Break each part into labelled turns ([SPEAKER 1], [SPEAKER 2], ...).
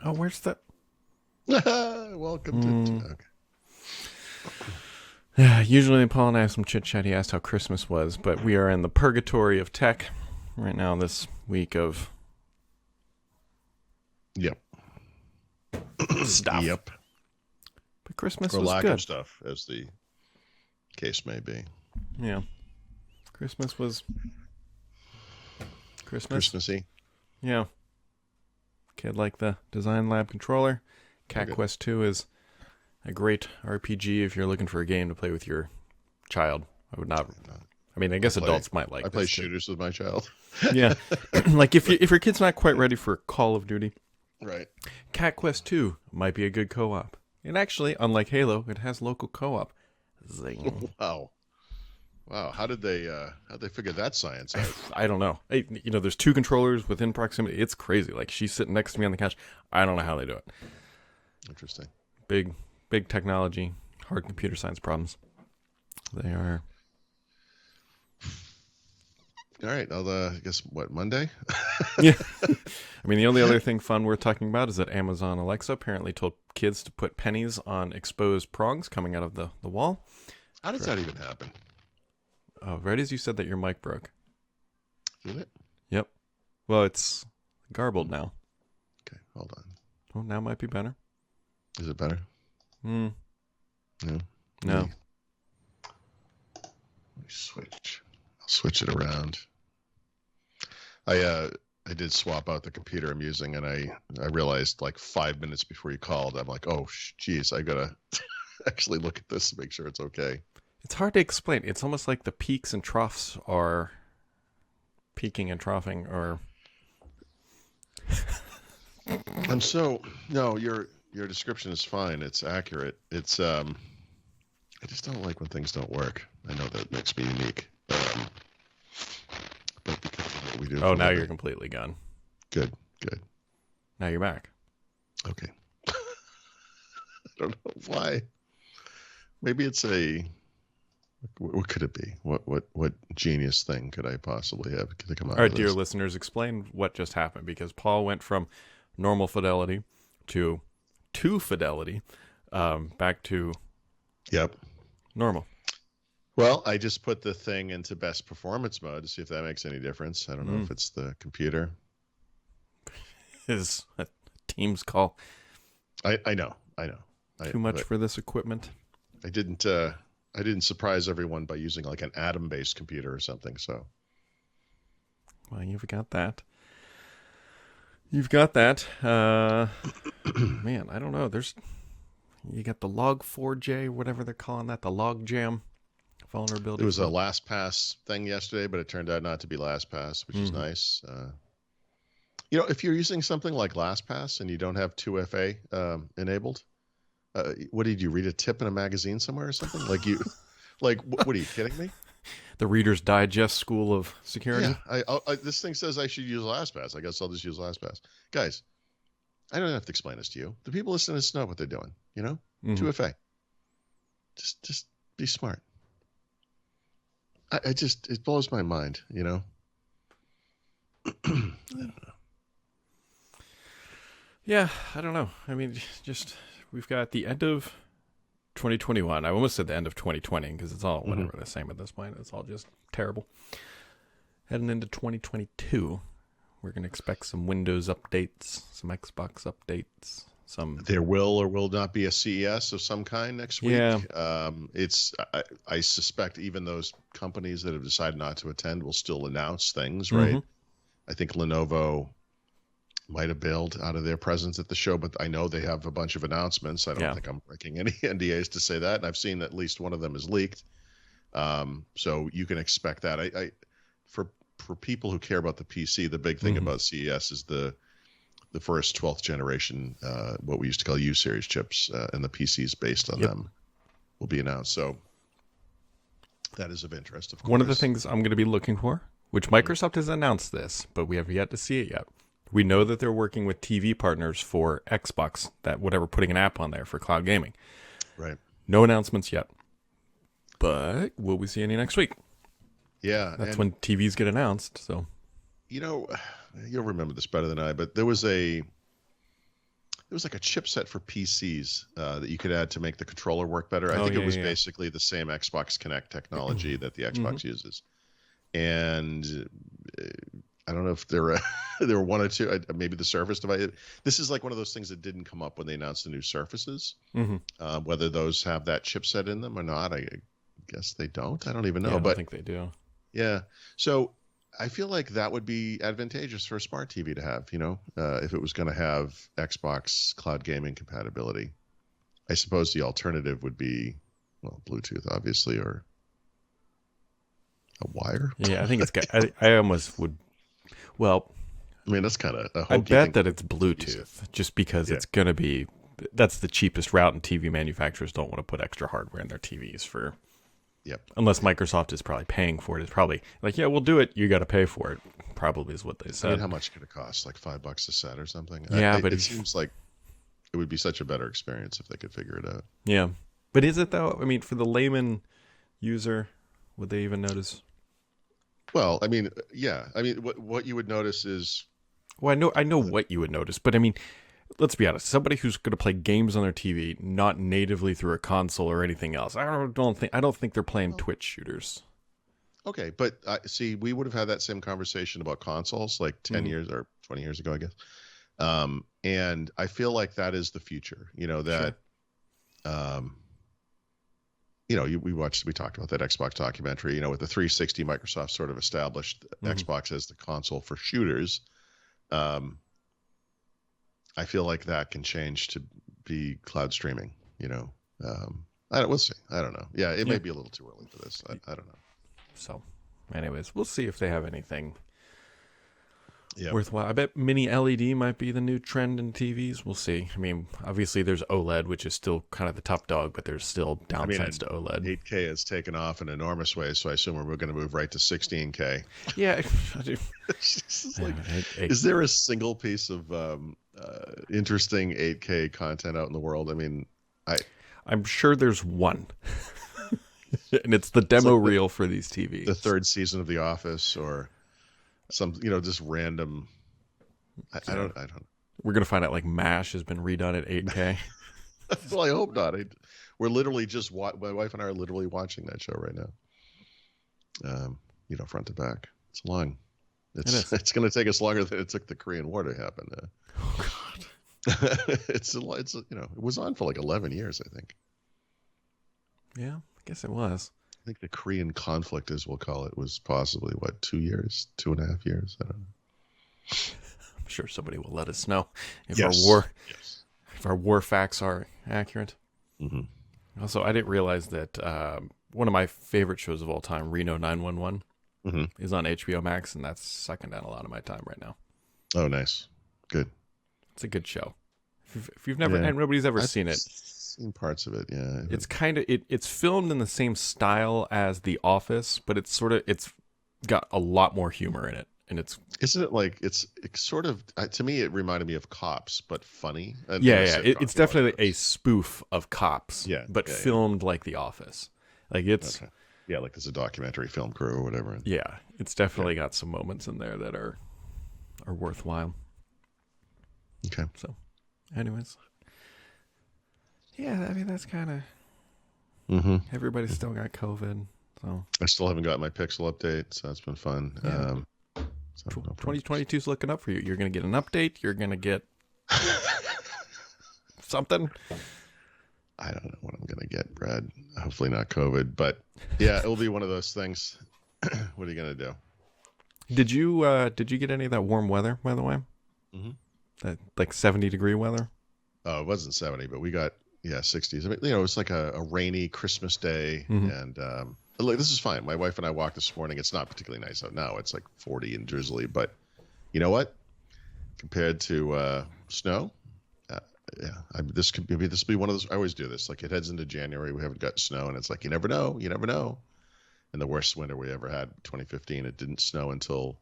[SPEAKER 1] Oh, where's the...
[SPEAKER 2] Welcome to. Okay.
[SPEAKER 1] Yeah, usually Paul and I have some chit-chat. He asked how Christmas was, but we are in the purgatory of tech right now this week of
[SPEAKER 2] Yep.
[SPEAKER 1] stuff.
[SPEAKER 2] Yep.
[SPEAKER 1] But Christmas
[SPEAKER 2] Or
[SPEAKER 1] was
[SPEAKER 2] lack of
[SPEAKER 1] good.
[SPEAKER 2] stuff, as the case may be.
[SPEAKER 1] Yeah. Christmas was... Christmas?
[SPEAKER 2] Christmassy.
[SPEAKER 1] Yeah. Kid liked the Design Lab controller. Cat
[SPEAKER 2] Okay.
[SPEAKER 1] Quest 2 is a great RPG if you're looking for a game to play with your child. I would not... I mean, I guess adults might like
[SPEAKER 2] I play
[SPEAKER 1] this too.
[SPEAKER 2] shooters with my child.
[SPEAKER 1] Yeah. Like if your kid's not quite ready for Call of Duty,
[SPEAKER 2] Right.
[SPEAKER 1] Cat Quest 2 might be a good co-op. And actually, unlike Halo, it has local co-op. Zing.
[SPEAKER 2] Wow. Wow. How'd they figure that science out?
[SPEAKER 1] I don't know. Hey, there's two controllers within proximity. It's crazy. Like, she's sitting next to me on the couch. I don't know how they do it.
[SPEAKER 2] Interesting.
[SPEAKER 1] Big technology, hard computer science problems. They are.
[SPEAKER 2] All right. I guess, Monday?
[SPEAKER 1] Yeah. I mean, the only other thing fun we're talking about is that Amazon Alexa apparently told kids to put pennies on exposed prongs coming out of the wall.
[SPEAKER 2] How does that even happen?
[SPEAKER 1] Right as you said that your mic broke.
[SPEAKER 2] Did it?
[SPEAKER 1] Yep. Well, it's garbled now.
[SPEAKER 2] Okay. Hold on.
[SPEAKER 1] Oh, now might be better.
[SPEAKER 2] Is it better?
[SPEAKER 1] Hmm.
[SPEAKER 2] No.
[SPEAKER 1] No.
[SPEAKER 2] Let me switch. I'll switch it around. I did swap out the computer I'm using, and I realized like 5 minutes before you called, I'm like, oh, geez, I gotta actually look at this to make sure it's okay.
[SPEAKER 1] It's hard to explain. It's almost like the peaks and troughs are peaking and troughing, or
[SPEAKER 2] And so, no, your description is fine. It's accurate. It's I just don't like when things don't work. I know that makes me unique, but because of what we do.
[SPEAKER 1] oh,
[SPEAKER 2] for a
[SPEAKER 1] now
[SPEAKER 2] living.
[SPEAKER 1] you're completely gone.
[SPEAKER 2] Good.
[SPEAKER 1] Now you're back.
[SPEAKER 2] Okay. I don't know why. Maybe it's what could it be? What genius thing could I possibly have to come out
[SPEAKER 1] All right,
[SPEAKER 2] of
[SPEAKER 1] dear
[SPEAKER 2] this?
[SPEAKER 1] listeners, explain what just happened, because Paul went from normal fidelity to fidelity, back to
[SPEAKER 2] Yep.
[SPEAKER 1] normal.
[SPEAKER 2] Well, I just put the thing into best performance mode to see if that makes any difference. I don't know if it's the computer.
[SPEAKER 1] Is a Teams call
[SPEAKER 2] I know.
[SPEAKER 1] too much for this equipment?
[SPEAKER 2] I didn't surprise everyone by using like an Atom-based computer or something. So
[SPEAKER 1] Well, you've got that. Man, I don't know. You got the Log4j, whatever they're calling that, the Logjam vulnerability.
[SPEAKER 2] there was a LastPass thing yesterday, but it turned out not to be LastPass, which is nice. If you're using something like LastPass and you don't have 2FA enabled, what did you read a tip in a magazine somewhere or something? What are you kidding me?
[SPEAKER 1] The Reader's Digest School of Security.
[SPEAKER 2] Yeah, this thing says I should use LastPass. I guess I'll just use LastPass. Guys, I don't have to explain this to you. The people listening to this know what they're doing. 2FA. Just be smart. It blows my mind. I don't know.
[SPEAKER 1] Yeah, I don't know. I mean, we've got the end of 2021. I almost said the end of 2020 because it's all whatever the same at this point. It's all just terrible. Heading into 2022, we're going to expect some Windows updates, some Xbox updates, some...
[SPEAKER 2] There will or will not be a CES of some kind next week.
[SPEAKER 1] Yeah.
[SPEAKER 2] I suspect even those companies that have decided not to attend will still announce things, right? I think Lenovo might have bailed out of their presence at the show, but I know they have a bunch of announcements. I don't think I'm breaking any NDAs to say that. And I've seen at least one of them is leaked. So you can expect that. For people who care about the PC, the big thing about CES is the first 12th generation, what we used to call U series chips, and the PCs based on them will be announced. So that is of interest, of course.
[SPEAKER 1] One of the things I'm going to be looking for, which Microsoft has announced this, but we have yet to see it yet. We know that they're working with TV partners for Xbox, putting an app on there for cloud gaming.
[SPEAKER 2] Right.
[SPEAKER 1] No announcements yet. But will we see any next week?
[SPEAKER 2] Yeah.
[SPEAKER 1] That's when TVs get announced. So,
[SPEAKER 2] you'll remember this better than I, but there was a was like a chipset for PCs that you could add to make the controller work better. I think it was basically the same Xbox Connect technology that the Xbox uses. And I don't know if there were one or two, maybe the Surface device. This is like one of those things that didn't come up when they announced the new Surfaces. Whether those have that chipset in them or not, I guess they don't. I don't even know.
[SPEAKER 1] I don't think they do.
[SPEAKER 2] Yeah. So I feel like that would be advantageous for a smart TV to have, if it was going to have Xbox cloud gaming compatibility. I suppose the alternative would be, well, Bluetooth, obviously, or a wire.
[SPEAKER 1] Yeah, I think it's got, I almost would, well,
[SPEAKER 2] I mean, that's kind of a
[SPEAKER 1] I bet that it's Bluetooth just because it's going to be, that's the cheapest route, and TV manufacturers don't want to put extra hardware in their TVs for...
[SPEAKER 2] Yep.
[SPEAKER 1] Unless Microsoft is probably paying for it. It's probably like, yeah, we'll do it. You got to pay for it. Probably is what they said.
[SPEAKER 2] I mean, how much could it cost? Like $5 a set or something?
[SPEAKER 1] Yeah, but
[SPEAKER 2] it seems like it would be such a better experience if they could figure it out.
[SPEAKER 1] Yeah. But is it though? I mean, for the layman user, would they even notice?
[SPEAKER 2] Well, I mean, yeah. I mean, what you would notice is...
[SPEAKER 1] Well, I know what you would notice, but I mean, let's be honest. Somebody who's going to play games on their TV, not natively through a console or anything else, I don't think they're playing Twitch shooters.
[SPEAKER 2] Okay, but see, we would have had that same conversation about consoles like 10 years or 20 years ago, I guess. And I feel like that is the future. We talked about that Xbox documentary. With the 360, Microsoft sort of established Xbox as the console for shooters. I feel like that can change to be cloud streaming, we'll see. I don't know. Yeah, it may be a little too early for this. I don't know.
[SPEAKER 1] So anyways, we'll see if they have anything worthwhile. I bet mini LED might be the new trend in TVs. We'll see. I mean, obviously there's OLED, which is still kind of the top dog, but there's still downsides to OLED.
[SPEAKER 2] 8K has taken off in enormous ways, so I assume we're going to move right to 16K.
[SPEAKER 1] Yeah.
[SPEAKER 2] Is there a single piece of interesting 8K content out in the world? I mean,
[SPEAKER 1] I'm sure there's one. And it's the demo reel for these TVs.
[SPEAKER 2] The third season of The Office, or some, just random. I don't.
[SPEAKER 1] We're gonna find out like MASH has been redone at 8K.
[SPEAKER 2] Well, I hope not. We're literally just my wife and I are literally watching that show right now. Front to back. It's long. It's going to take us longer than it took the Korean War to happen.
[SPEAKER 1] Oh God.
[SPEAKER 2] It was on for like 11 years, I think.
[SPEAKER 1] Yeah, I guess it was.
[SPEAKER 2] I think the Korean conflict, as we'll call it, was possibly 2 years, 2.5 years. I don't know.
[SPEAKER 1] I'm sure somebody will let us know if our war facts are accurate. Mm-hmm. Also, I didn't realize that one of my favorite shows of all time, Reno 911, is on HBO Max, and that's sucking down a lot of my time right now.
[SPEAKER 2] Oh, nice. Good.
[SPEAKER 1] It's a good show. If you've never, and nobody's ever seen it.
[SPEAKER 2] Seen parts of it, yeah.
[SPEAKER 1] It's kind of it's filmed in the same style as The Office, but it's got a lot more humor in it, and
[SPEAKER 2] isn't it like it's sort of, to me it reminded me of Cops, but funny.
[SPEAKER 1] It's definitely a spoof of Cops, but filmed like The Office. Like it's
[SPEAKER 2] like there's a documentary film crew or whatever.
[SPEAKER 1] Yeah, it's definitely got some moments in there that are worthwhile.
[SPEAKER 2] Okay.
[SPEAKER 1] So, anyways. Yeah, I mean, that's kind of... Everybody's still got COVID, so...
[SPEAKER 2] I still haven't got my Pixel update, so that's been fun.
[SPEAKER 1] Yeah. 2022's looking up for you. You're going to get an update. You're going to get... something.
[SPEAKER 2] I don't know what I'm going to get, Brad. Hopefully not COVID, but yeah, it'll be one of those things. What are you going to do?
[SPEAKER 1] Did you get any of that warm weather, by the way? Mm-hmm. That, like, 70-degree weather?
[SPEAKER 2] Oh, it wasn't 70, but we got... 60s. I mean, it's like a rainy Christmas day, and look, this is fine. My wife and I walked this morning. It's not particularly nice out now. It's like 40 and drizzly, but you know what? Compared to snow, this will be one of those. I always do this. Like it heads into January, we haven't got snow, and it's like you never know. And the worst winter we ever had, 2015, it didn't snow until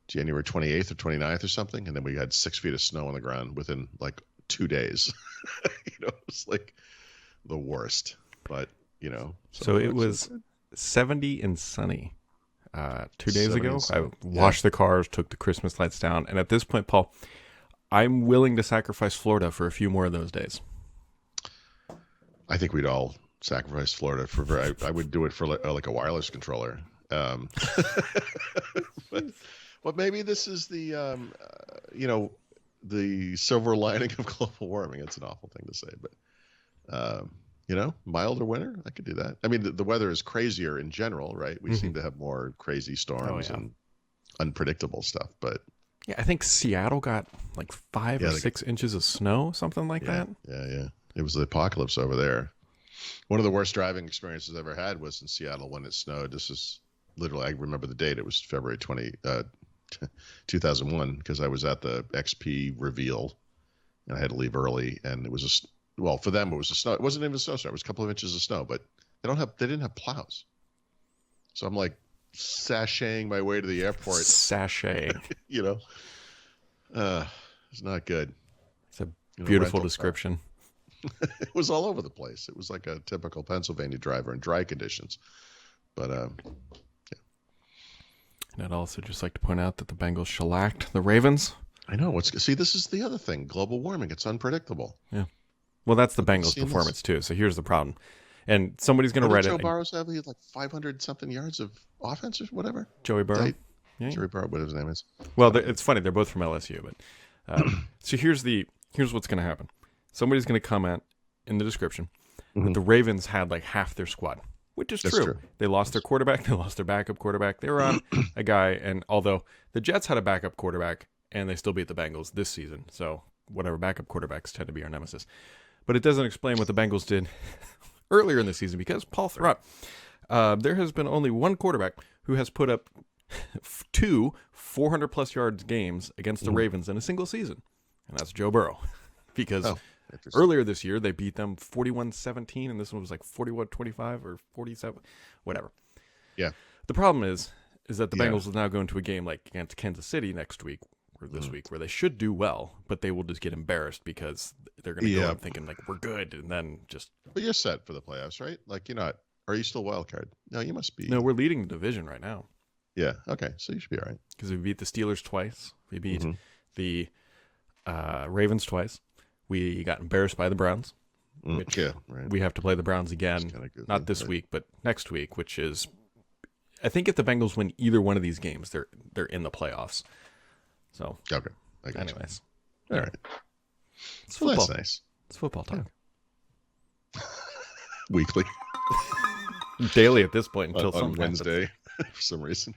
[SPEAKER 2] January 28th or 29th or something, and then we had 6 feet of snow on the ground within like 2 days. It's like the worst, but
[SPEAKER 1] so it was 70 and sunny 2 days ago. I washed the cars, took the Christmas lights down, and at this point, Paul, I'm willing to sacrifice Florida for a few more of those days.
[SPEAKER 2] I think we'd all sacrifice Florida for. I would do it for like a wireless controller. But maybe this is the the silver lining of global warming. It's an awful thing to say, but milder winter, I could do that. I mean, the weather is crazier in general, right? We seem to have more crazy storms and unpredictable stuff, but
[SPEAKER 1] yeah, I think Seattle got like 5 or 6 inches of snow, something like that.
[SPEAKER 2] Yeah. It was the apocalypse over there. One of the worst driving experiences I ever had was in Seattle when it snowed. This is literally, I remember the date. It was February 2001, because I was at the XP reveal and I had to leave early. And it was for them, it was a snow. It wasn't even a snowstorm. It was a couple of inches of snow, but they didn't have plows. So I'm like sashaying my way to the airport.
[SPEAKER 1] Sashay.
[SPEAKER 2] It's not good.
[SPEAKER 1] It's a beautiful description.
[SPEAKER 2] It was all over the place. It was like a typical Pennsylvania driver in dry conditions. But yeah.
[SPEAKER 1] And I'd also just like to point out that the Bengals shellacked the Ravens.
[SPEAKER 2] I know. See, this is the other thing. Global warming. It's unpredictable.
[SPEAKER 1] Yeah. Well, that's the Bengals' performance too. So here's the problem. And somebody's going to write it.
[SPEAKER 2] Joe Burrow have? He had like 500 something yards of offense or whatever.
[SPEAKER 1] Joey Burrow.
[SPEAKER 2] Joey Burrow, whatever his name is.
[SPEAKER 1] Well, it's funny. They're both from LSU, but so here's what's going to happen. Somebody's going to comment in the description that the Ravens had like half their squad, which is true. They lost their quarterback. They lost their backup quarterback. They were on a guy, and although the Jets had a backup quarterback, and they still beat the Bengals this season, so whatever, backup quarterbacks tend to be our nemesis. But it doesn't explain what the Bengals did earlier in the season, because Paul Thurrott, there has been only one quarterback who has put up 2 400-plus yards games against the Ravens in a single season, and that's Joe Burrow. Because earlier this year, they beat them 41-17, and this one was like 41-25 or 47, whatever.
[SPEAKER 2] Yeah.
[SPEAKER 1] The problem is that the Bengals will now go into a game like against Kansas City next week, or this week, where they should do well, but they will just get embarrassed because they're going to go up thinking, like, we're good, and then just...
[SPEAKER 2] But you're set for the playoffs, right? Like, you're not... Are you still wild card? No, you must be...
[SPEAKER 1] No, we're leading the division right now.
[SPEAKER 2] Yeah, okay, so you should be all right.
[SPEAKER 1] Because we beat the Steelers twice. We beat the Ravens twice. We got embarrassed by the Browns. Which we have to play the Browns again, not this week, but next week, which is... I think if the Bengals win either one of these games, they're in the playoffs. So,
[SPEAKER 2] okay.
[SPEAKER 1] Anyways.
[SPEAKER 2] All right.
[SPEAKER 1] It's football.
[SPEAKER 2] That's nice.
[SPEAKER 1] It's football talk.
[SPEAKER 2] Yeah. Weekly.
[SPEAKER 1] Daily at this point until
[SPEAKER 2] on
[SPEAKER 1] Wednesday
[SPEAKER 2] for some reason.